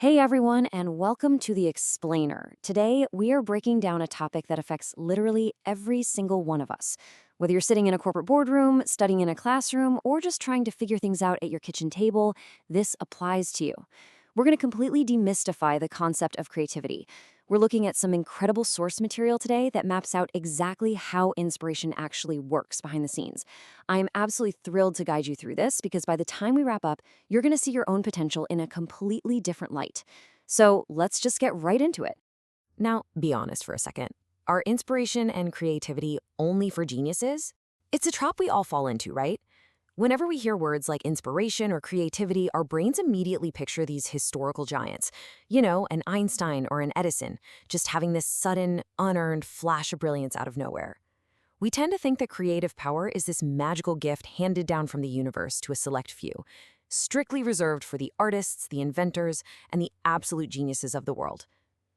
Hey everyone, and welcome to The Explainer. Today, we are breaking down a topic that affects literally every single one of us. Whether you're sitting in a corporate boardroom, studying in a classroom, or just trying to figure things out at your kitchen table, this applies to you. We're going to completely demystify the concept of creativity. We're looking at some incredible source material today that maps out exactly how inspiration actually works behind the scenes. I'm absolutely thrilled to guide you through this because by the time we wrap up, you're going to see your own potential in a completely different light. So let's just get right into it. Now, be honest for a second. Are inspiration and creativity only for geniuses? It's a trap we all fall into, right? Whenever we hear words like inspiration or creativity, our brains immediately picture these historical giants. You know, an Einstein or an Edison, just having this sudden, unearned flash of brilliance out of nowhere. We tend to think that creative power is this magical gift handed down from the universe to a select few, strictly reserved for the artists, the inventors, and the absolute geniuses of the world.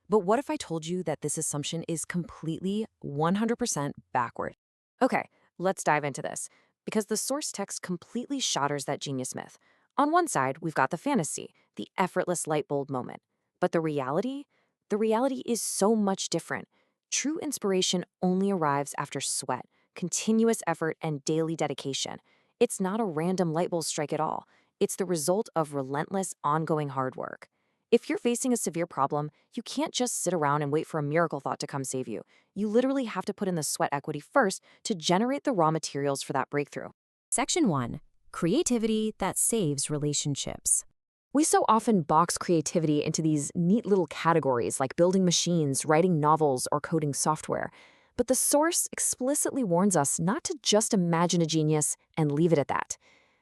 But what if I told you that this assumption is completely 100% backward? Okay, let's dive into this, because the source text completely shatters that genius myth. On one side, we've got the fantasy, the effortless light bulb moment. But the reality? The reality is so much different. True inspiration only arrives after sweat, continuous effort, and daily dedication. It's not a random light bulb strike at all. It's the result of relentless, ongoing hard work. If you're facing a severe problem, you can't just sit around and wait for a miracle thought to come save you. You literally have to put in the sweat equity first to generate the raw materials for that breakthrough. Section 1. Creativity that saves relationships. We so often box creativity into these neat little categories like building machines, writing novels, or coding software. But the source explicitly warns us not to just imagine a genius and leave it at that.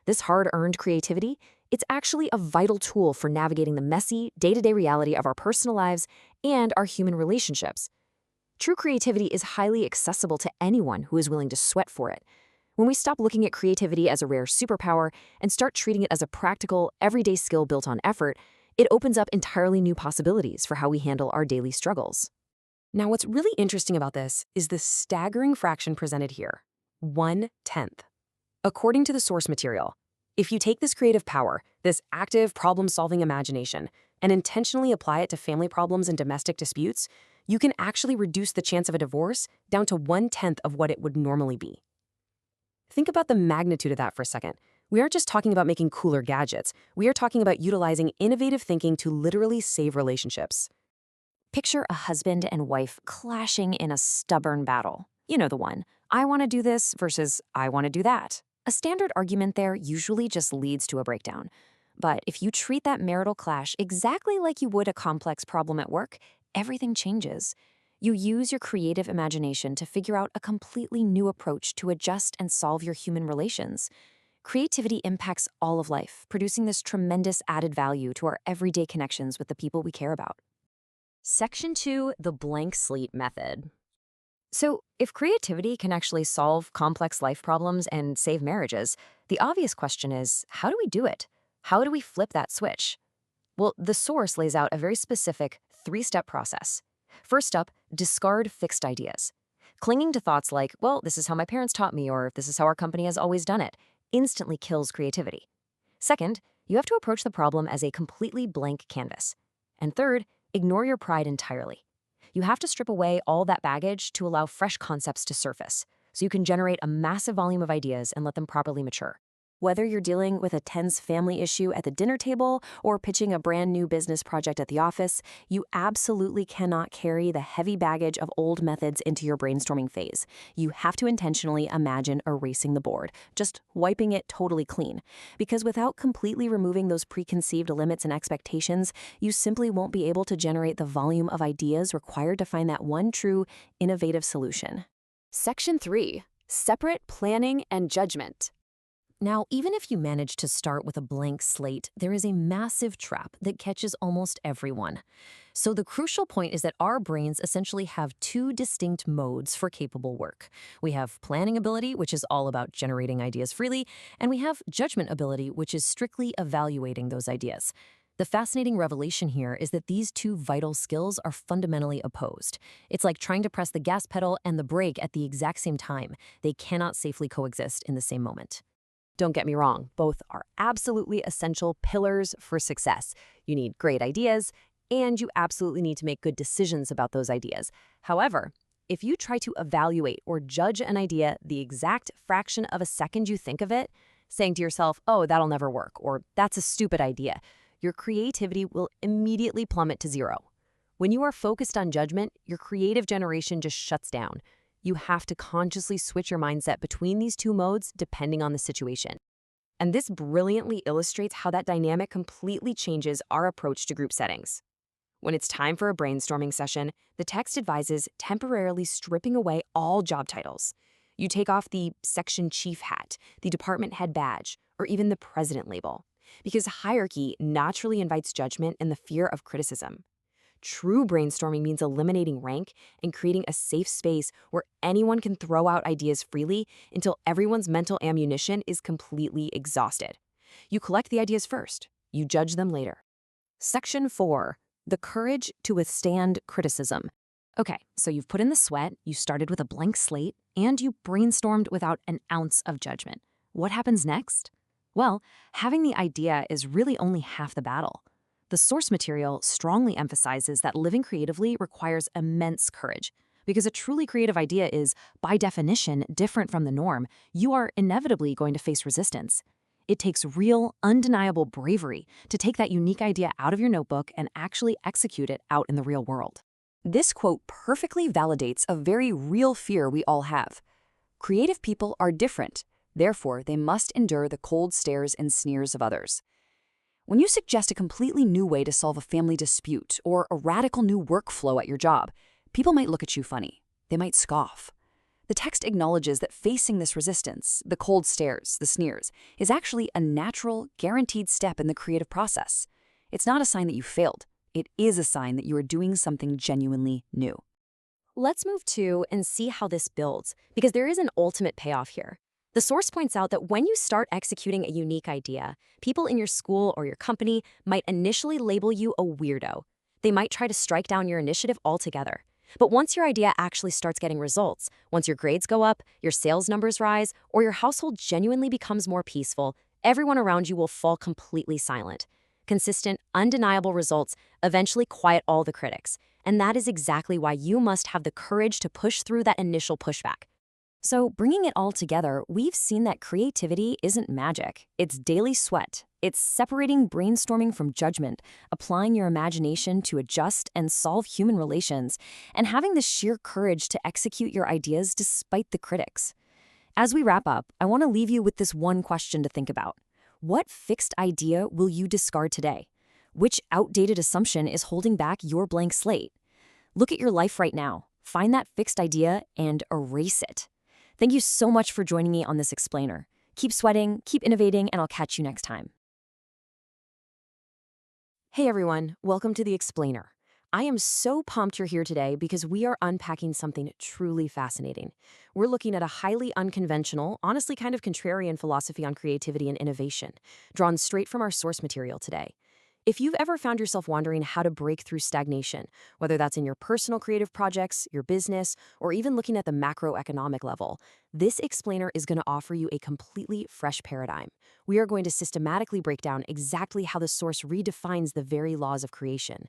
This hard-earned creativity, it's actually a vital tool for navigating the messy, day-to-day reality of our personal lives and our human relationships. True creativity is highly accessible to anyone who is willing to sweat for it. When we stop looking at creativity as a rare superpower and start treating it as a practical, everyday skill built on effort, it opens up entirely new possibilities for how we handle our daily struggles. Now, what's really interesting about this is the staggering fraction presented here: 1/10. According to the source material, if you take this creative power, this active problem-solving imagination, and intentionally apply it to family problems and domestic disputes, you can actually reduce the chance of a divorce down to 1/10 of what it would normally be. Think about the magnitude of that for a second. We aren't just talking about making cooler gadgets. We are talking about utilizing innovative thinking to literally save relationships. Picture a husband and wife clashing in a stubborn battle. You know the one. I want to do this versus I want to do that. A standard argument there usually just leads to a breakdown. But if you treat that marital clash exactly like you would a complex problem at work, everything changes. You use your creative imagination to figure out a completely new approach to adjust and solve your human relations. Creativity impacts all of life, producing this tremendous added value to our everyday connections with the people we care about. Section 2, the blank slate method. So, if creativity can actually solve complex life problems and save marriages, the obvious question is, how do we do it? How do we flip that switch? Well, the source lays out a very specific three-step process. First up, discard fixed ideas. Clinging to thoughts like, well, this is how my parents taught me, or this is how our company has always done it, instantly kills creativity. Second, you have to approach the problem as a completely blank canvas. And third, ignore your pride entirely. You have to strip away all that baggage to allow fresh concepts to surface, so you can generate a massive volume of ideas and let them properly mature. Whether you're dealing with a tense family issue at the dinner table or pitching a brand new business project at the office, you absolutely cannot carry the heavy baggage of old methods into your brainstorming phase. You have to intentionally imagine erasing the board, just wiping it totally clean. Because without completely removing those preconceived limits and expectations, you simply won't be able to generate the volume of ideas required to find that one true, innovative solution. Section 3, separate planning and judgment. Now, even if you manage to start with a blank slate, there is a massive trap that catches almost everyone. So the crucial point is that our brains essentially have two distinct modes for capable work. We have planning ability, which is all about generating ideas freely, and we have judgment ability, which is strictly evaluating those ideas. The fascinating revelation here is that these two vital skills are fundamentally opposed. It's like trying to press the gas pedal and the brake at the exact same time. They cannot safely coexist in the same moment. Don't get me wrong, both are absolutely essential pillars for success. You need great ideas, and you absolutely need to make good decisions about those ideas. However, if you try to evaluate or judge an idea the exact fraction of a second you think of it, saying to yourself, oh, that'll never work, or that's a stupid idea, your creativity will immediately plummet to zero. When you are focused on judgment, your creative generation just shuts down. You have to consciously switch your mindset between these two modes depending on the situation. And this brilliantly illustrates how that dynamic completely changes our approach to group settings. When it's time for a brainstorming session, the text advises temporarily stripping away all job titles. You take off the section chief hat, the department head badge, or even the president label, because hierarchy naturally invites judgment and the fear of criticism. True brainstorming means eliminating rank and creating a safe space where anyone can throw out ideas freely until everyone's mental ammunition is completely exhausted. You collect the ideas first. You judge them later. Section 4. The courage to withstand criticism. Okay, so you've put in the sweat, you started with a blank slate, and you brainstormed without an ounce of judgment. What happens next? Well, having the idea is really only half the battle. The source material strongly emphasizes that living creatively requires immense courage. Because a truly creative idea is, by definition, different from the norm, you are inevitably going to face resistance. It takes real, undeniable bravery to take that unique idea out of your notebook and actually execute it out in the real world. This quote perfectly validates a very real fear we all have. Creative people are different. Therefore, they must endure the cold stares and sneers of others. When you suggest a completely new way to solve a family dispute or a radical new workflow at your job, people might look at you funny. They might scoff. The text acknowledges that facing this resistance, the cold stares, the sneers, is actually a natural, guaranteed step in the creative process. It's not a sign that you failed. It is a sign that you are doing something genuinely new. Let's move to and see how this builds, because there is an ultimate payoff here. The source points out that when you start executing a unique idea, people in your school or your company might initially label you a weirdo. They might try to strike down your initiative altogether. But once your idea actually starts getting results, once your grades go up, your sales numbers rise, or your household genuinely becomes more peaceful, everyone around you will fall completely silent. Consistent, undeniable results eventually quiet all the critics. And that is exactly why you must have the courage to push through that initial pushback. So, bringing it all together, we've seen that creativity isn't magic. It's daily sweat. It's separating brainstorming from judgment, applying your imagination to adjust and solve human relations, and having the sheer courage to execute your ideas despite the critics. As we wrap up, I want to leave you with this one question to think about. What fixed idea will you discard today? Which outdated assumption is holding back your blank slate? Look at your life right now. Find that fixed idea and erase it. Thank you so much for joining me on this explainer. Keep sweating, keep innovating, and I'll catch you next time. Hey everyone, welcome to The Explainer. I am so pumped you're here today because we are unpacking something truly fascinating. We're looking at a highly unconventional, honestly kind of contrarian philosophy on creativity and innovation, drawn straight from our source material today. If you've ever found yourself wondering how to break through stagnation, whether that's in your personal creative projects, your business, or even looking at the macroeconomic level, this explainer is going to offer you a completely fresh paradigm. We are going to systematically break down exactly how the source redefines the very laws of creation.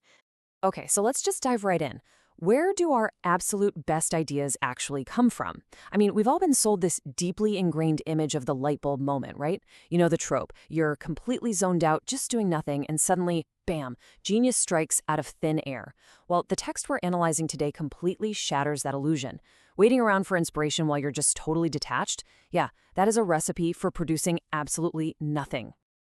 Okay, so let's just dive right in. Where do our absolute best ideas actually come from? I mean, we've all been sold this deeply ingrained image of the light bulb moment, right? You know the trope. You're completely zoned out, just doing nothing, and suddenly, bam, genius strikes out of thin air. Well, the text we're analyzing today completely shatters that illusion. Waiting around for inspiration while you're just totally detached? Yeah, that is a recipe for producing absolutely nothing.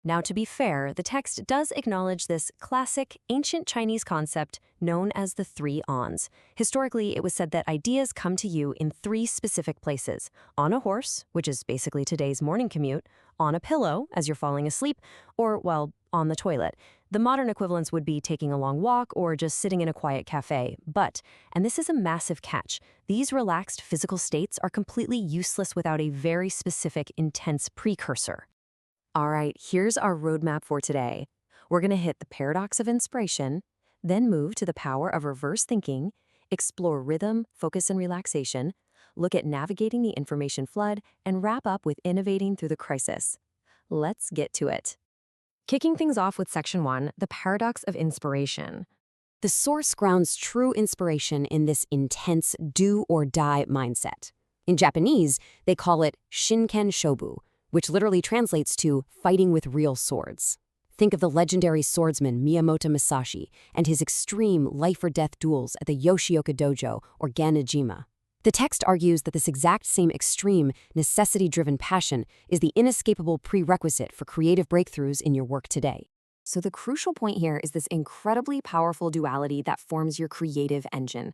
Now, to be fair, the text does acknowledge this classic ancient Chinese concept known as the three ons. Historically, it was said that ideas come to you in three specific places: on a horse, which is basically today's morning commute, on a pillow as you're falling asleep, or, well, on the toilet. The modern equivalents would be taking a long walk or just sitting in a quiet cafe. But, and this is a massive catch, these relaxed physical states are completely useless without a very specific, intense precursor. All right, here's our roadmap for today. We're going to hit the paradox of inspiration, then move to the power of reverse thinking, explore rhythm, focus, and relaxation, look at navigating the information flood, and wrap up with innovating through the crisis. Let's get to it. Kicking things off with Section 1, the paradox of inspiration. The source grounds true inspiration in this intense do-or-die mindset. In Japanese, they call it shinken shobu, which literally translates to fighting with real swords. Think of the legendary swordsman Miyamoto Musashi and his extreme life-or-death duels at the Yoshioka Dojo or Ganejima. The text argues that this exact same extreme, necessity-driven passion is the inescapable prerequisite for creative breakthroughs in your work today. So the crucial point here is this incredibly powerful duality that forms your creative engine.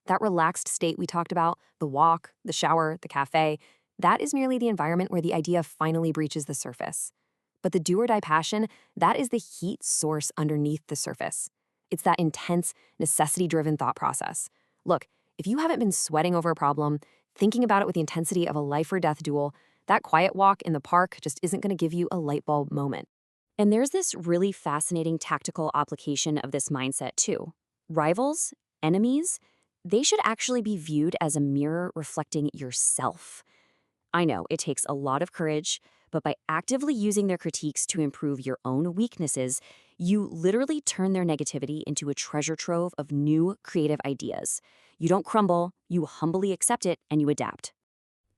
That relaxed state we talked about, the walk, the shower, the cafe, that is merely the environment where the idea finally breaches the surface. But the do-or-die passion, that is the heat source underneath the surface. It's that intense, necessity-driven thought process. Look, if you haven't been sweating over a problem, thinking about it with the intensity of a life-or-death duel, that quiet walk in the park just isn't going to give you a light bulb moment. And there's this really fascinating tactical application of this mindset too. Rivals, enemies, they should actually be viewed as a mirror reflecting yourself. I know it takes a lot of courage, but by actively using their critiques to improve your own weaknesses, you literally turn their negativity into a treasure trove of new creative ideas. You don't crumble, you humbly accept it, and you adapt.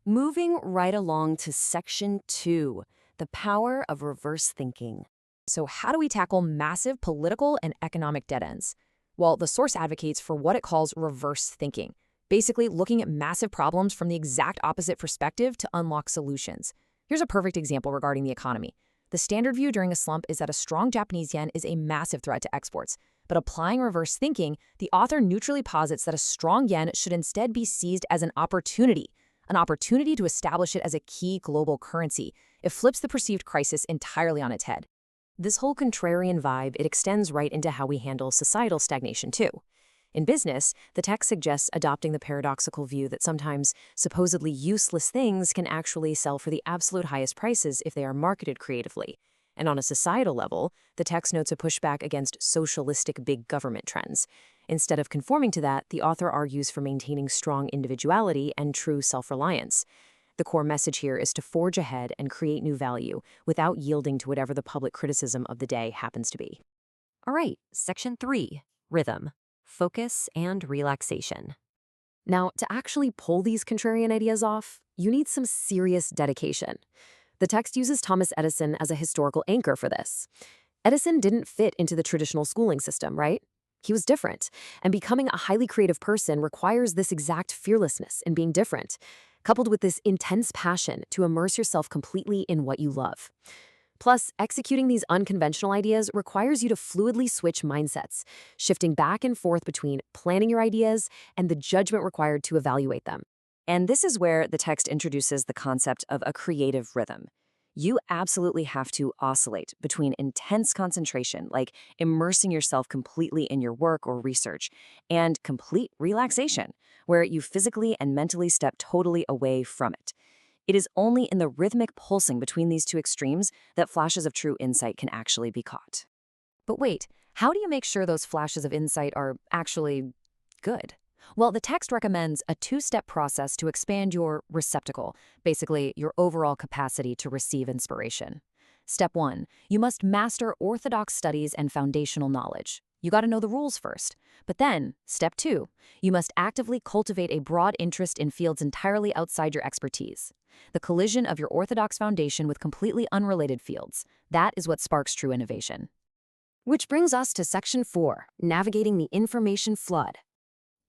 Moving right along to Section 2. The power of reverse thinking. So how do we tackle massive political and economic dead ends? Well, the source advocates for what it calls reverse thinking, basically looking at massive problems from the exact opposite perspective to unlock solutions. Here's a perfect example regarding the economy. The standard view during a slump is that a strong Japanese yen is a massive threat to exports. But applying reverse thinking, the author neutrally posits that a strong yen should instead be seized as an opportunity to establish it as a key global currency. It flips the perceived crisis entirely on its head. This whole contrarian vibe, it extends right into how we handle societal stagnation too. In business, the text suggests adopting the paradoxical view that sometimes supposedly useless things can actually sell for the absolute highest prices if they are marketed creatively. And on a societal level, the text notes a pushback against socialistic big government trends. Instead of conforming to that, the author argues for maintaining strong individuality and true self-reliance. The core message here is to forge ahead and create new value without yielding to whatever the public criticism of the day happens to be. All right, Section 3, Rhythm, Focus, and Relaxation. Now, to actually pull these contrarian ideas off, you need some serious dedication. The text uses Thomas Edison as a historical anchor for this. Edison didn't fit into the traditional schooling system, right? He was different, and becoming a highly creative person requires this exact fearlessness in being different, coupled with this intense passion to immerse yourself completely in what you love. Plus, executing these unconventional ideas requires you to fluidly switch mindsets, shifting back and forth between planning your ideas and the judgment required to evaluate them. And this is where the text introduces the concept of a creative rhythm. You absolutely have to oscillate between intense concentration, like immersing yourself completely in your work or research, and complete relaxation, where you physically and mentally step totally away from it. It is only in the rhythmic pulsing between these two extremes that flashes of true insight can actually be caught. But wait, how do you make sure those flashes of insight are actually good? Well, the text recommends a two-step process to expand your receptacle, basically your overall capacity to receive inspiration. Step 1, you must master orthodox studies and foundational knowledge. You got to know the rules first. But then, step 2, you must actively cultivate a broad interest in fields entirely outside your expertise. The collision of your orthodox foundation with completely unrelated fields, that is what sparks true innovation. Which brings us to Section 4, Navigating the Information Flood.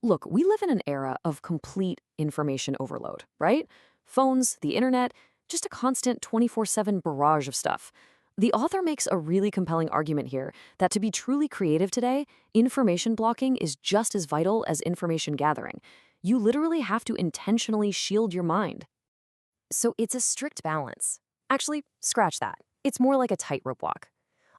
Look, we live in an era of complete information overload, right? Phones, the internet, just a constant 24/7 barrage of stuff. The author makes a really compelling argument here that to be truly creative today, information blocking is just as vital as information gathering. You literally have to intentionally shield your mind. So it's a strict balance. Actually, scratch that. It's more like a tightrope walk.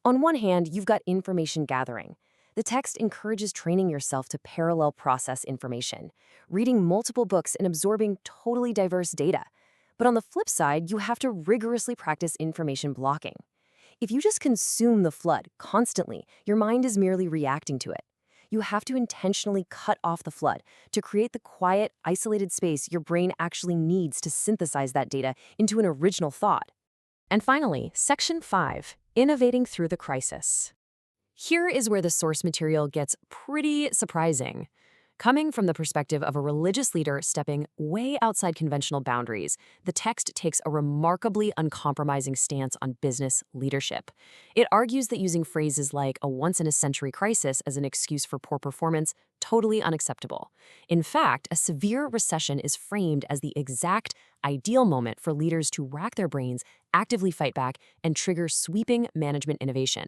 On one hand, you've got information gathering. The text encourages training yourself to parallel process information, reading multiple books and absorbing totally diverse data. But on the flip side, you have to rigorously practice information blocking. If you just consume the flood constantly, your mind is merely reacting to it. You have to intentionally cut off the flood to create the quiet, isolated space your brain actually needs to synthesize that data into an original thought. And finally, Section 5, Innovating Through the Crisis. Here is where the source material gets pretty surprising. Coming from the perspective of a religious leader stepping way outside conventional boundaries, the text takes a remarkably uncompromising stance on business leadership. It argues that using phrases like a once-in-a-century crisis as an excuse for poor performance, totally unacceptable. In fact, a severe recession is framed as the exact ideal moment for leaders to rack their brains, actively fight back, and trigger sweeping management innovation.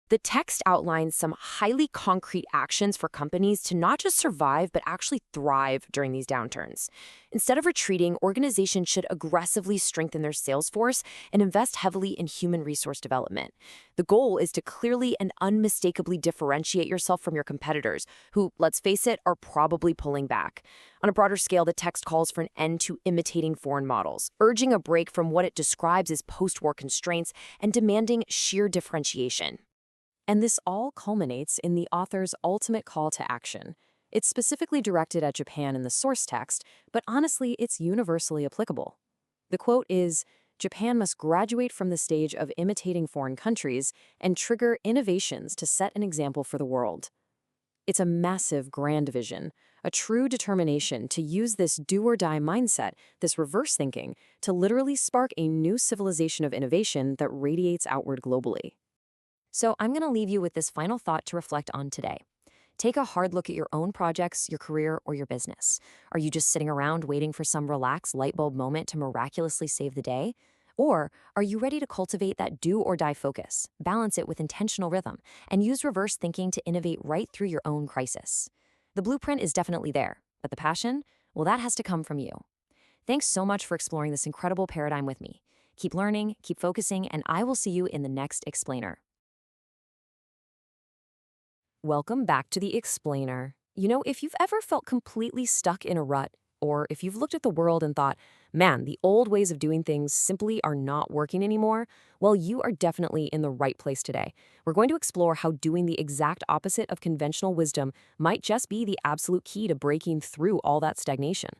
The text outlines some highly concrete actions for companies to not just survive, but actually thrive during these downturns. Instead of retreating, organizations should aggressively strengthen their sales force and invest heavily in human resource development. The goal is to clearly and unmistakably differentiate yourself from your competitors, who, let's face it, are probably pulling back. On a broader scale, the text calls for an end to imitating foreign models, urging a break from what it describes as post-war constraints and demanding sheer differentiation. And this all culminates in the author's ultimate call to action. It's specifically directed at Japan in the source text, but honestly, it's universally applicable. The quote is, "Japan must graduate from the stage of imitating foreign countries and trigger innovations to set an example for the world." It's a massive, grand vision, a true determination to use this do-or-die mindset, this reverse thinking, to literally spark a new civilization of innovation that radiates outward globally. So I'm going to leave you with this final thought to reflect on today. Take a hard look at your own projects, your career, or your business. Are you just sitting around waiting for some relaxed light bulb moment to miraculously save the day? Or are you ready to cultivate that do-or-die focus, balance it with intentional rhythm, and use reverse thinking to innovate right through your own crisis? The blueprint is definitely there, but the passion, well, that has to come from you. Thanks so much for exploring this incredible paradigm with me. Keep learning, keep focusing, and I will see you in the next explainer. Welcome back to the Explainer. If you've ever felt completely stuck in a rut, or if you've looked at the world and thought, man, the old ways of doing things simply are not working anymore, well, you are definitely in the right place today. We're going to explore how doing the exact opposite of conventional wisdom might just be the absolute key to breaking through all that stagnation.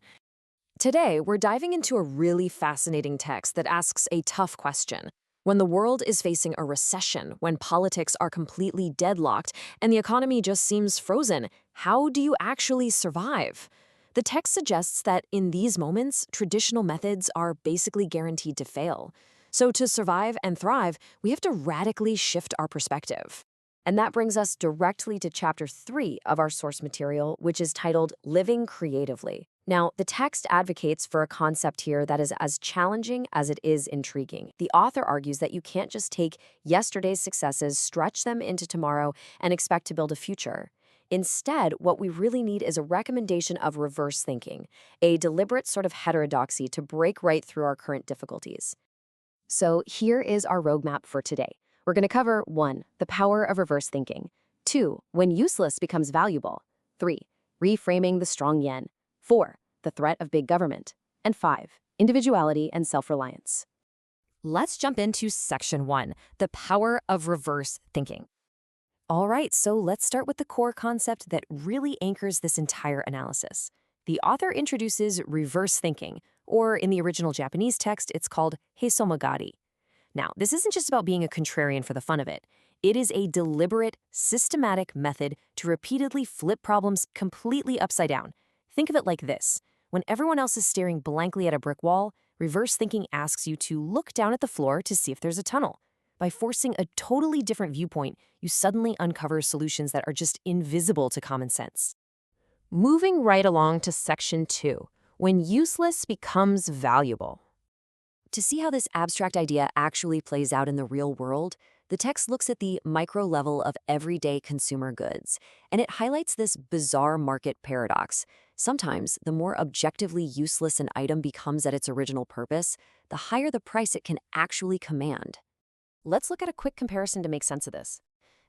Today, we're diving into a really fascinating text that asks a tough question. When the world is facing a recession, when politics are completely deadlocked, and the economy just seems frozen, how do you actually survive? The text suggests that in these moments, traditional methods are basically guaranteed to fail. So to survive and thrive, we have to radically shift our perspective. And that brings us directly to Chapter 3 of our source material, which is titled Living Creatively. Now, the text advocates for a concept here that is as challenging as it is intriguing. The author argues that you can't just take yesterday's successes, stretch them into tomorrow, and expect to build a future. Instead, what we really need is a recommendation of reverse thinking, a deliberate sort of heterodoxy to break right through our current difficulties. So here is our roadmap for today. We're going to cover 1. The power of reverse thinking. 2. When useless becomes valuable. 3. Reframing the strong yen. 4. The threat of big government. And 5. Individuality and self-reliance. Let's jump into Section 1, the power of reverse thinking. All right, so let's start with the core concept that really anchors this entire analysis. The author introduces reverse thinking, or in the original Japanese text, it's called heisomagari. Now, this isn't just about being a contrarian for the fun of it. It is a deliberate, systematic method to repeatedly flip problems completely upside down. Think of it like this. When everyone else is staring blankly at a brick wall, reverse thinking asks you to look down at the floor to see if there's a tunnel. By forcing a totally different viewpoint, you suddenly uncover solutions that are just invisible to common sense. Moving right along to Section 2, when useless becomes valuable. To see how this abstract idea actually plays out in the real world, the text looks at the micro level of everyday consumer goods, and it highlights this bizarre market paradox. Sometimes, the more objectively useless an item becomes at its original purpose, the higher the price it can actually command. Let's look at a quick comparison to make sense of this.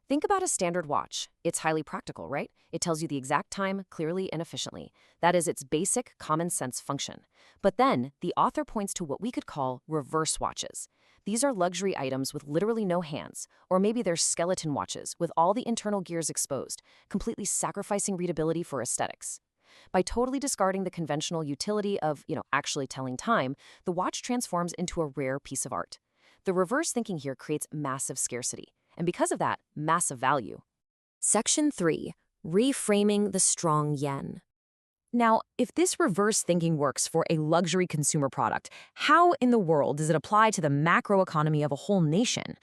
Think about a standard watch. It's highly practical, right? It tells you the exact time clearly and efficiently. That is its basic common sense function. But then, the author points to what we could call reverse watches. These are luxury items with literally no hands, or maybe they're skeleton watches with all the internal gears exposed, completely sacrificing readability for aesthetics. By totally discarding the conventional utility of, actually telling time, the watch transforms into a rare piece of art. The reverse thinking here creates massive scarcity, and because of that, massive value. Section 3. Reframing the strong yen. Now, if this reverse thinking works for a luxury consumer product, how in the world does it apply to the macroeconomy of a whole nation?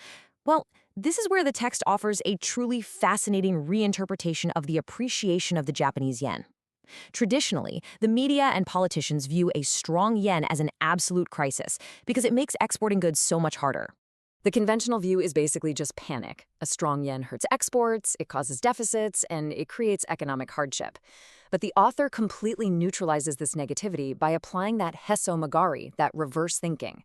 Well, this is where the text offers a truly fascinating reinterpretation of the appreciation of the Japanese yen. Traditionally, the media and politicians view a strong yen as an absolute crisis because it makes exporting goods so much harder. The conventional view is basically just panic. A strong yen hurts exports, it causes deficits, and it creates economic hardship. But the author completely neutralizes this negativity by applying that heso magari, that reverse thinking.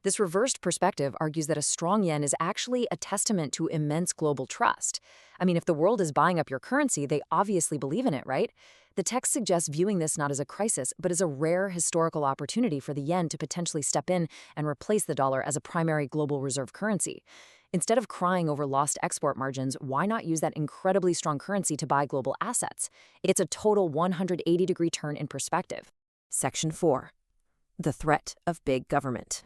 This reversed perspective argues that a strong yen is actually a testament to immense global trust. I mean, if the world is buying up your currency, they obviously believe in it, right? The text suggests viewing this not as a crisis, but as a rare historical opportunity for the yen to potentially step in and replace the dollar as a primary global reserve currency. Instead of crying over lost export margins, why not use that incredibly strong currency to buy global assets? It's a total 180-degree turn in perspective. Section 4. The threat of big government.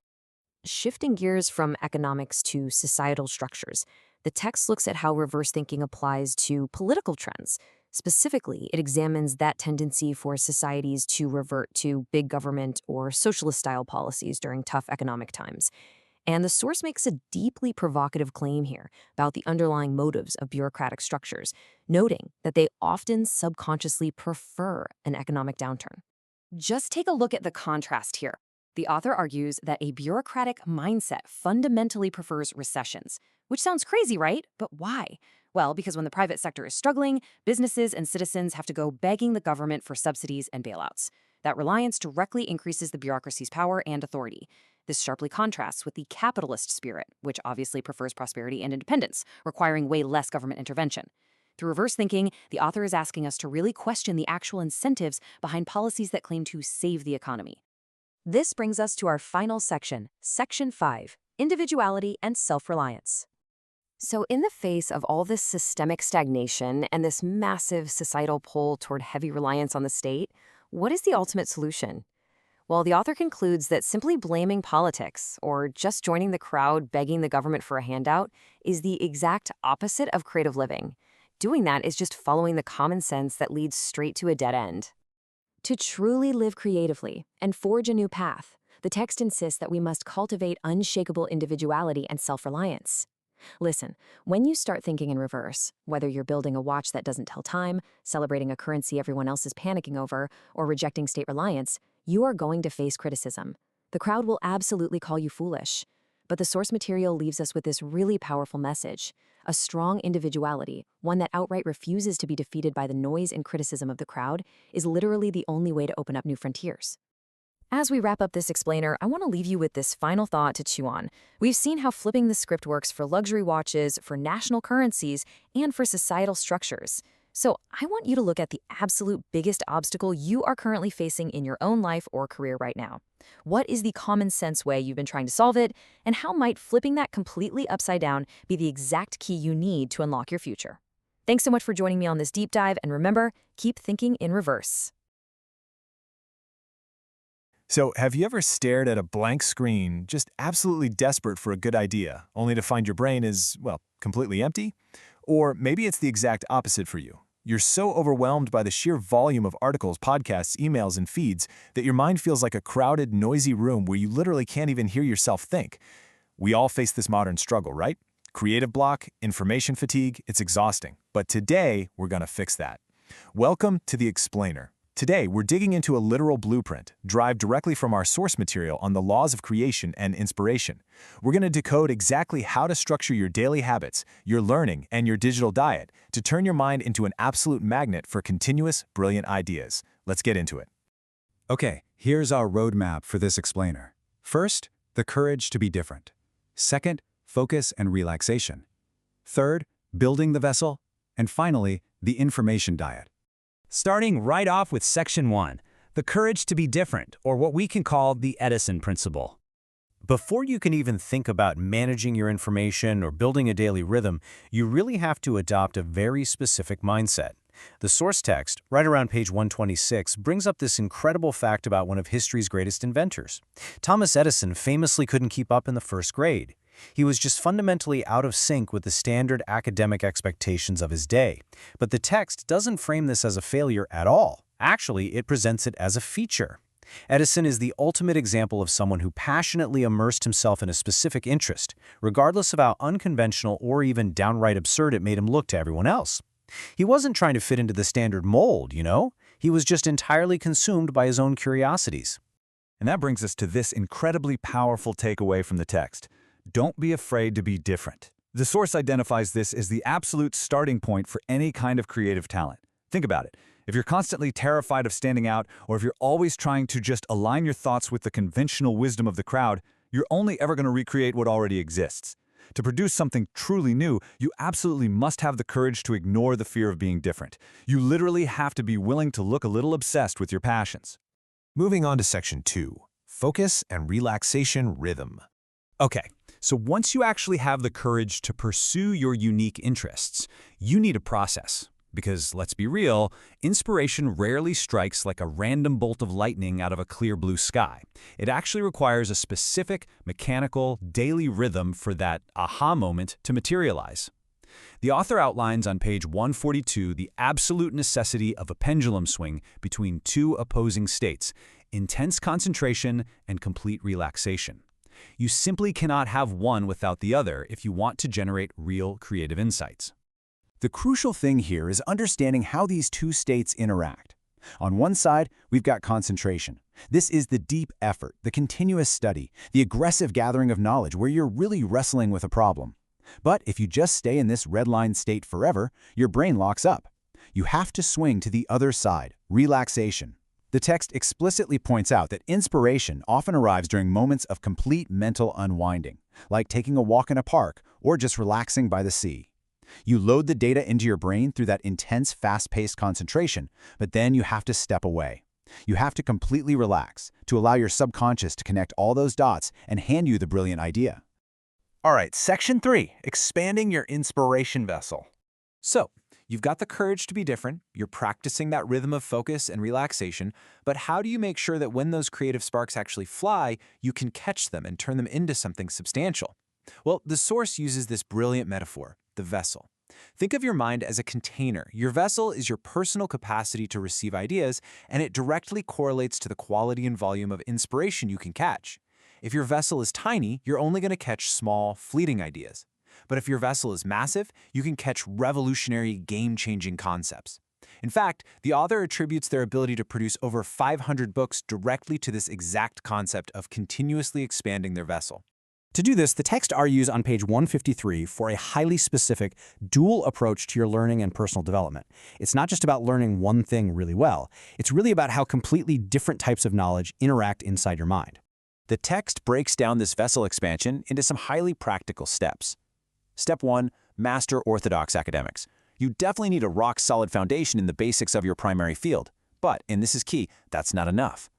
Shifting gears from economics to societal structures, the text looks at how reverse thinking applies to political trends. Specifically, it examines that tendency for societies to revert to big government or socialist-style policies during tough economic times. And the source makes a deeply provocative claim here about the underlying motives of bureaucratic structures, noting that they often subconsciously prefer an economic downturn. Just take a look at the contrast here. The author argues that a bureaucratic mindset fundamentally prefers recessions, which sounds crazy, right? But why? Well, because when the private sector is struggling, businesses and citizens have to go begging the government for subsidies and bailouts. That reliance directly increases the bureaucracy's power and authority. This sharply contrasts with the capitalist spirit, which obviously prefers prosperity and independence, requiring way less government intervention. Through reverse thinking, the author is asking us to really question the actual incentives behind policies that claim to save the economy. This brings us to our final section, Section 5, Individuality and Self-Reliance. So in the face of all this systemic stagnation and this massive societal pull toward heavy reliance on the state, what is the ultimate solution? Well, the author concludes that simply blaming politics or just joining the crowd begging the government for a handout is the exact opposite of creative living. Doing that is just following the common sense that leads straight to a dead end. To truly live creatively and forge a new path, the text insists that we must cultivate unshakable individuality and self-reliance. Listen, when you start thinking in reverse, whether you're building a watch that doesn't tell time, celebrating a currency everyone else is panicking over, or rejecting state reliance, you are going to face criticism. The crowd will absolutely call you foolish. But the source material leaves us with this really powerful message. A strong individuality, one that outright refuses to be defeated by the noise and criticism of the crowd, is literally the only way to open up new frontiers. As we wrap up this explainer, I want to leave you with this final thought to chew on. We've seen how flipping the script works for luxury watches, for national currencies, and for societal structures. So I want you to look at the absolute biggest obstacle you are currently facing in your own life or career right now. What is the common sense way you've been trying to solve it, and how might flipping that completely upside down be the exact key you need to unlock your future? Thanks so much for joining me on this deep dive, and remember, keep thinking in reverse. So, have you ever stared at a blank screen, just absolutely desperate for a good idea, only to find your brain is, well, completely empty? Or maybe it's the exact opposite for you. You're so overwhelmed by the sheer volume of articles, podcasts, emails, and feeds that your mind feels like a crowded, noisy room where you literally can't even hear yourself think. We all face this modern struggle, right? Creative block, information fatigue, it's exhausting. But today, we're going to fix that. Welcome to The Explainer. Today, we're digging into a literal blueprint, derived directly from our source material on the laws of creation and inspiration. We're going to decode exactly how to structure your daily habits, your learning, and your digital diet to turn your mind into an absolute magnet for continuous, brilliant ideas. Let's get into it. Okay, here's our roadmap for this explainer. First, the courage to be different. Second, focus and relaxation. Third, building the vessel. And finally, the information diet. Starting right off with Section 1, the courage to be different, or what we can call the Edison principle. Before you can even think about managing your information or building a daily rhythm, you really have to adopt a very specific mindset. The source text, right around page 126, brings up this incredible fact about one of history's greatest inventors. Thomas Edison famously couldn't keep up in the first grade. He was just fundamentally out of sync with the standard academic expectations of his day. But the text doesn't frame this as a failure at all. Actually, it presents it as a feature. Edison is the ultimate example of someone who passionately immersed himself in a specific interest, regardless of how unconventional or even downright absurd it made him look to everyone else. He wasn't trying to fit into the standard mold, you know? He was just entirely consumed by his own curiosities. And that brings us to this incredibly powerful takeaway from the text. Don't be afraid to be different. The source identifies this as the absolute starting point for any kind of creative talent. Think about it. If you're constantly terrified of standing out, or if you're always trying to just align your thoughts with the conventional wisdom of the crowd, you're only ever going to recreate what already exists. To produce something truly new, you absolutely must have the courage to ignore the fear of being different. You literally have to be willing to look a little obsessed with your passions. Moving on to Section 2, Focus and Relaxation Rhythm. Okay, so once you actually have the courage to pursue your unique interests, you need a process. Because, let's be real, inspiration rarely strikes like a random bolt of lightning out of a clear blue sky. It actually requires a specific, mechanical, daily rhythm for that aha moment to materialize. The author outlines on page 142 the absolute necessity of a pendulum swing between two opposing states, intense concentration and complete relaxation. You simply cannot have one without the other if you want to generate real creative insights. The crucial thing here is understanding how these two states interact. On one side, we've got concentration. This is the deep effort, the continuous study, the aggressive gathering of knowledge where you're really wrestling with a problem. But if you just stay in this red-line state forever, your brain locks up. You have to swing to the other side, relaxation. The text explicitly points out that inspiration often arrives during moments of complete mental unwinding, like taking a walk in a park or just relaxing by the sea. You load the data into your brain through that intense, fast-paced concentration, but then you have to step away. You have to completely relax to allow your subconscious to connect all those dots and hand you the brilliant idea. All right, Section 3, Expanding Your Inspiration Vessel. So, you've got the courage to be different, you're practicing that rhythm of focus and relaxation, but how do you make sure that when those creative sparks actually fly, you can catch them and turn them into something substantial? Well, the source uses this brilliant metaphor. The vessel. Think of your mind as a container. Your vessel is your personal capacity to receive ideas, and it directly correlates to the quality and volume of inspiration you can catch. If your vessel is tiny, you're only going to catch small, fleeting ideas. But if your vessel is massive, you can catch revolutionary, game-changing concepts. In fact, the author attributes their ability to produce over 500 books directly to this exact concept of continuously expanding their vessel. To do this, the text argues on page 153 for a highly specific, dual approach to your learning and personal development. It's not just about learning one thing really well. It's really about how completely different types of knowledge interact inside your mind. The text breaks down this vessel expansion into some highly practical steps. Step 1, master orthodox academics. You definitely need a rock-solid foundation in the basics of your primary field. But, and this is key, that's not enough.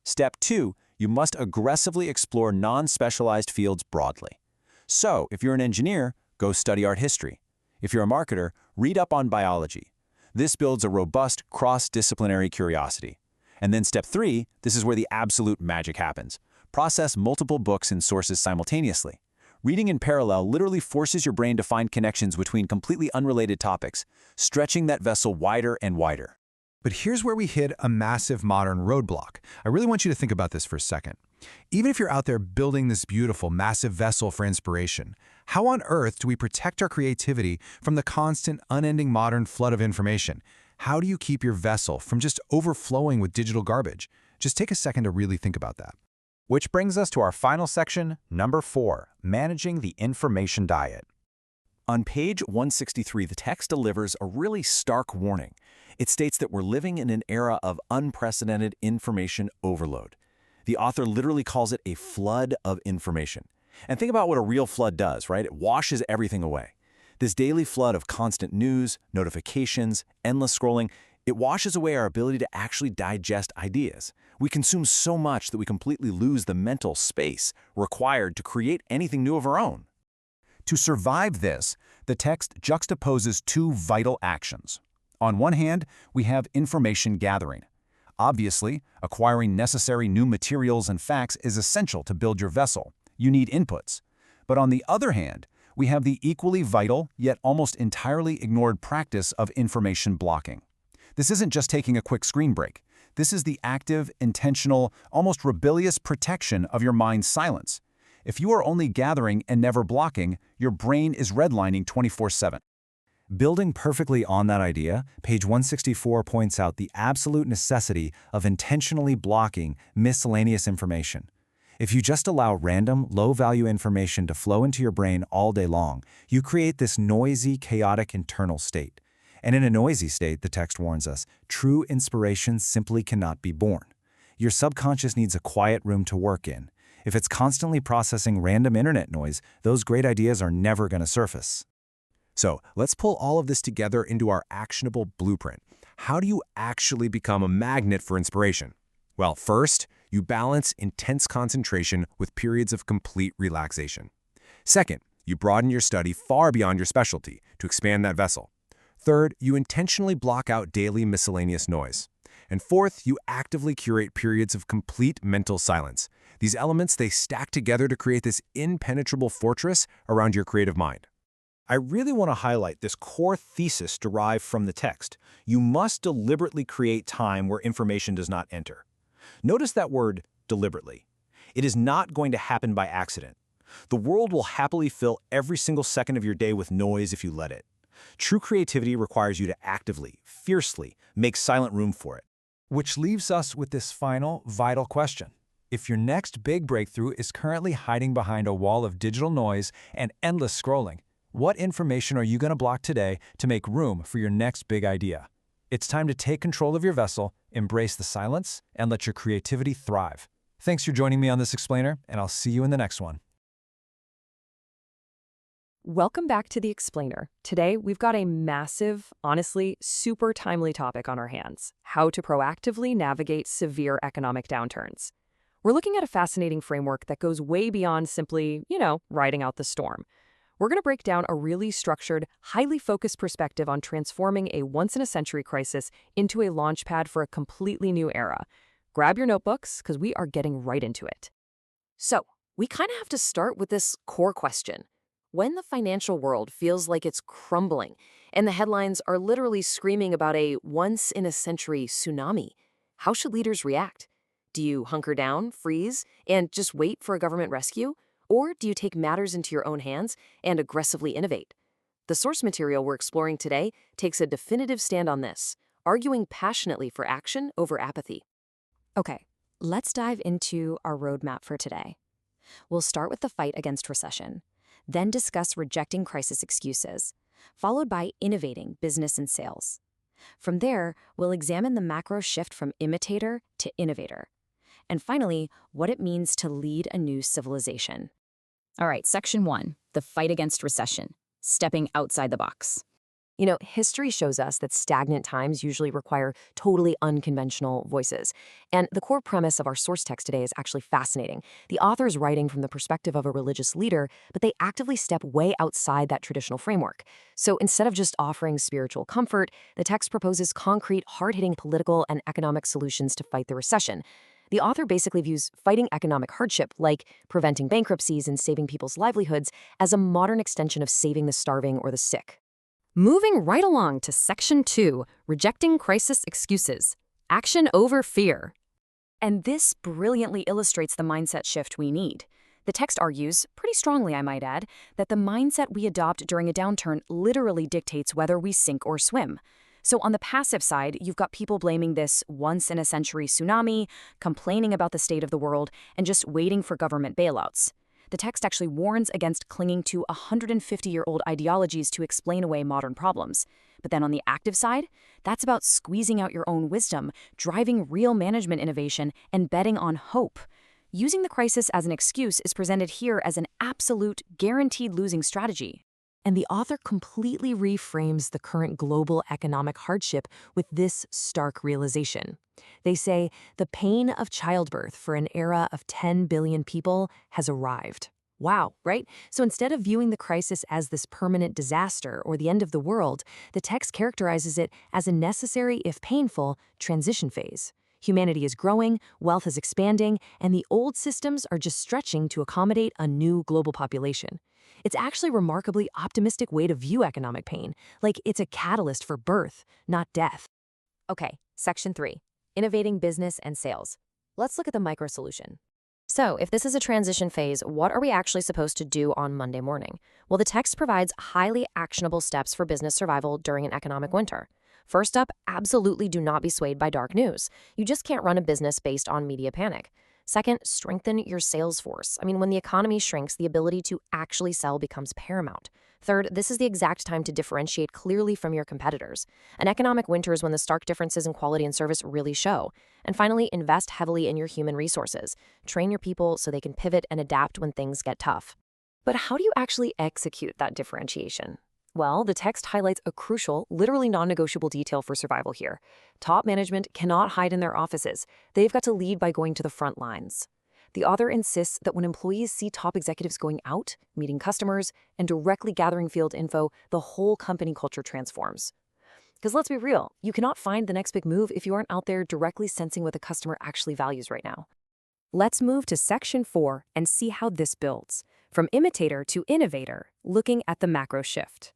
Step 2, you must aggressively explore non-specialized fields broadly. So, if you're an engineer, go study art history. If you're a marketer, read up on biology. This builds a robust, cross-disciplinary curiosity. And then step 3, this is where the absolute magic happens. Process multiple books and sources simultaneously. Reading in parallel literally forces your brain to find connections between completely unrelated topics, stretching that vessel wider and wider. But here's where we hit a massive modern roadblock. I really want you to think about this for a second. Even if you're out there building this beautiful, massive vessel for inspiration, how on earth do we protect our creativity from the constant, unending modern flood of information? How do you keep your vessel from just overflowing with digital garbage? Just take a second to really think about that. Which brings us to our final section, number 4, Managing the Information Diet. On page 163, the text delivers a really stark warning. It states that we're living in an era of unprecedented information overload. The author literally calls it a flood of information. And think about what a real flood does, right? It washes everything away. This daily flood of constant news, notifications, endless scrolling, It washes away our ability to actually digest ideas. We consume so much that we completely lose the mental space required to create anything new of our own. To survive this, the text juxtaposes two vital actions. On one hand, we have information gathering. Obviously, acquiring necessary new materials and facts is essential to build your vessel. You need inputs. But on the other hand, we have the equally vital, yet almost entirely ignored practice of information blocking. This isn't just taking a quick screen break. This is the active, intentional, almost rebellious protection of your mind's silence. If you are only gathering and never blocking, your brain is redlining 24/7. Building perfectly on that idea, page 164 points out the absolute necessity of intentionally blocking miscellaneous information. If you just allow random, low-value information to flow into your brain all day long, you create this noisy, chaotic internal state. And in a noisy state, the text warns us, true inspiration simply cannot be born. Your subconscious needs a quiet room to work in. If it's constantly processing random internet noise, those great ideas are never going to surface. So let's pull all of this together into our actionable blueprint. How do you actually become a magnet for inspiration? Well, first, you balance intense concentration with periods of complete relaxation. Second, you broaden your study far beyond your specialty to expand that vessel. Third, you intentionally block out daily miscellaneous noise. And fourth, you actively curate periods of complete mental silence. These elements, they stack together to create this impenetrable fortress around your creative mind. I really want to highlight this core thesis derived from the text. You must deliberately create time where information does not enter. Notice that word, deliberately. It is not going to happen by accident. The world will happily fill every single second of your day with noise if you let it. True creativity requires you to actively, fiercely, make silent room for it. Which leaves us with this final, vital question. If your next big breakthrough is currently hiding behind a wall of digital noise and endless scrolling, what information are you going to block today to make room for your next big idea? It's time to take control of your vessel, embrace the silence, and let your creativity thrive. Thanks for joining me on this explainer, and I'll see you in the next one. Welcome back to The Explainer. Today, we've got a massive, honestly, super timely topic on our hands: how to proactively navigate severe economic downturns. We're looking at a fascinating framework that goes way beyond simply, riding out the storm. We're going to break down a really structured, highly focused perspective on transforming a once-in-a-century crisis into a launchpad for a completely new era. Grab your notebooks, because we are getting right into it. So, we kind of have to start with this core question. When the financial world feels like it's crumbling, and the headlines are literally screaming about a once-in-a-century tsunami, how should leaders react? Do you hunker down, freeze, and just wait for a government rescue? Or do you take matters into your own hands and aggressively innovate? The source material we're exploring today takes a definitive stand on this, arguing passionately for action over apathy. Okay, let's dive into our roadmap for today. We'll start with the fight against recession, then discuss rejecting crisis excuses, followed by innovating business and sales. From there, we'll examine the macro shift from imitator to innovator. And finally, what it means to lead a new civilization. All right, Section 1, the fight against recession, stepping outside the box. History shows us that stagnant times usually require totally unconventional voices. And the core premise of our source text today is actually fascinating. The author is writing from the perspective of a religious leader, but they actively step way outside that traditional framework. So instead of just offering spiritual comfort, the text proposes concrete, hard-hitting political and economic solutions to fight the recession. The author basically views fighting economic hardship, like preventing bankruptcies and saving people's livelihoods, as a modern extension of saving the starving or the sick. Moving right along to Section 2, rejecting crisis excuses, action over fear. And this brilliantly illustrates the mindset shift we need. The text argues, pretty strongly I might add, that the mindset we adopt during a downturn literally dictates whether we sink or swim. So on the passive side, you've got people blaming this once-in-a-century tsunami, complaining about the state of the world, and just waiting for government bailouts. The text actually warns against clinging to 150-year-old ideologies to explain away modern problems. But then on the active side, that's about squeezing out your own wisdom, driving real management innovation, and betting on hope. Using the crisis as an excuse is presented here as an absolute, guaranteed losing strategy. And the author completely reframes the current global economic hardship with this stark realization. They say the pain of childbirth for an era of 10 billion people has arrived. Wow, right? So instead of viewing the crisis as this permanent disaster or the end of the world, the text characterizes it as a necessary, if painful, transition phase. Humanity is growing, wealth is expanding, and the old systems are just stretching to accommodate a new global population. It's actually a remarkably optimistic way to view economic pain, like it's a catalyst for birth, not death. Okay, section 3, innovating business and sales. Let's look at the micro solution. So, if this is a transition phase, what are we actually supposed to do on Monday morning? Well, the text provides highly actionable steps for business survival during an economic winter. First up, absolutely do not be swayed by dark news. You just can't run a business based on media panic. Second, strengthen your sales force. When the economy shrinks, the ability to actually sell becomes paramount. Third, this is the exact time to differentiate clearly from your competitors. An economic winter is when the stark differences in quality and service really show. And finally, invest heavily in your human resources. Train your people so they can pivot and adapt when things get tough. But how do you actually execute that differentiation? Well, the text highlights a crucial, literally non-negotiable detail for survival here. Top management cannot hide in their offices. They've got to lead by going to the front lines. The author insists that when employees see top executives going out, meeting customers, and directly gathering field info, the whole company culture transforms. Because let's be real, you cannot find the next big move if you aren't out there directly sensing what the customer actually values right now. Let's move to section 4 and see how this builds. From imitator to innovator, looking at the macro shift.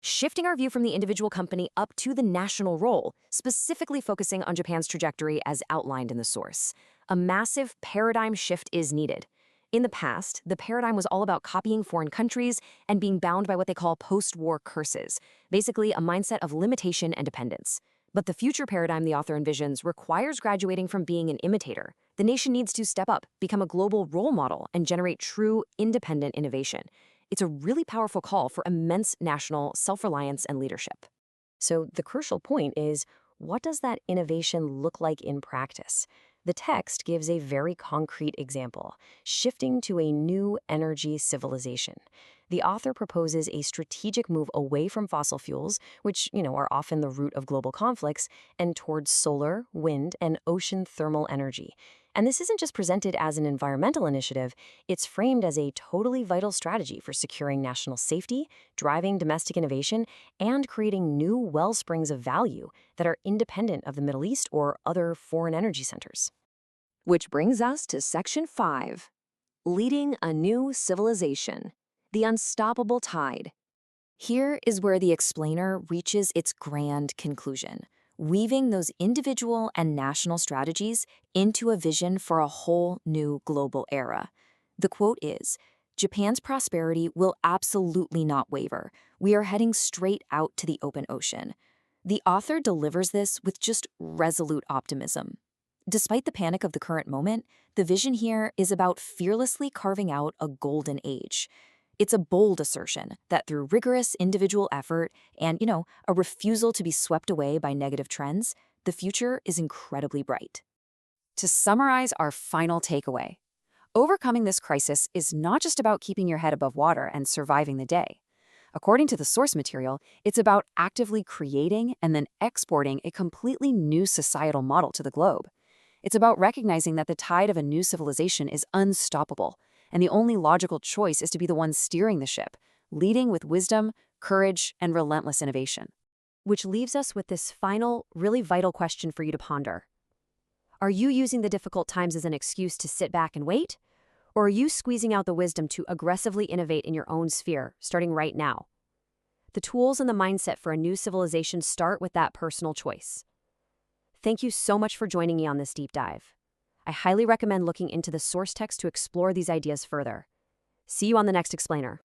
Shifting our view from the individual company up to the national role, specifically focusing on Japan's trajectory as outlined in the source. A massive paradigm shift is needed. In the past, the paradigm was all about copying foreign countries and being bound by what they call post-war curses, basically a mindset of limitation and dependence. But the future paradigm the author envisions requires graduating from being an imitator. The nation needs to step up, become a global role model, and generate true, independent innovation. It's a really powerful call for immense national self-reliance and leadership. So the crucial point is, what does that innovation look like in practice? The text gives a very concrete example, shifting to a new energy civilization. The author proposes a strategic move away from fossil fuels, which, are often the root of global conflicts, and towards solar, wind, and ocean thermal energy. And this isn't just presented as an environmental initiative, it's framed as a totally vital strategy for securing national safety, driving domestic innovation, and creating new wellsprings of value that are independent of the Middle East or other foreign energy centers. Which brings us to section 5, leading a new civilization, the unstoppable tide. Here is where the explainer reaches its grand conclusion, weaving those individual and national strategies into a vision for a whole new global era. The quote is, "Japan's prosperity will absolutely not waver. We are heading straight out to the open ocean." The author delivers this with just resolute optimism. Despite the panic of the current moment, the vision here is about fearlessly carving out a golden age. It's a bold assertion that through rigorous individual effort and, a refusal to be swept away by negative trends, the future is incredibly bright. To summarize our final takeaway, overcoming this crisis is not just about keeping your head above water and surviving the day. According to the source material, it's about actively creating and then exporting a completely new societal model to the globe. It's about recognizing that the tide of a new civilization is unstoppable, and the only logical choice is to be the one steering the ship, leading with wisdom, courage, and relentless innovation. Which leaves us with this final, really vital question for you to ponder. Are you using the difficult times as an excuse to sit back and wait? Or are you squeezing out the wisdom to aggressively innovate in your own sphere, starting right now? The tools and the mindset for a new civilization start with that personal choice. Thank you so much for joining me on this deep dive. I highly recommend looking into the source text to explore these ideas further. See you on the next explainer.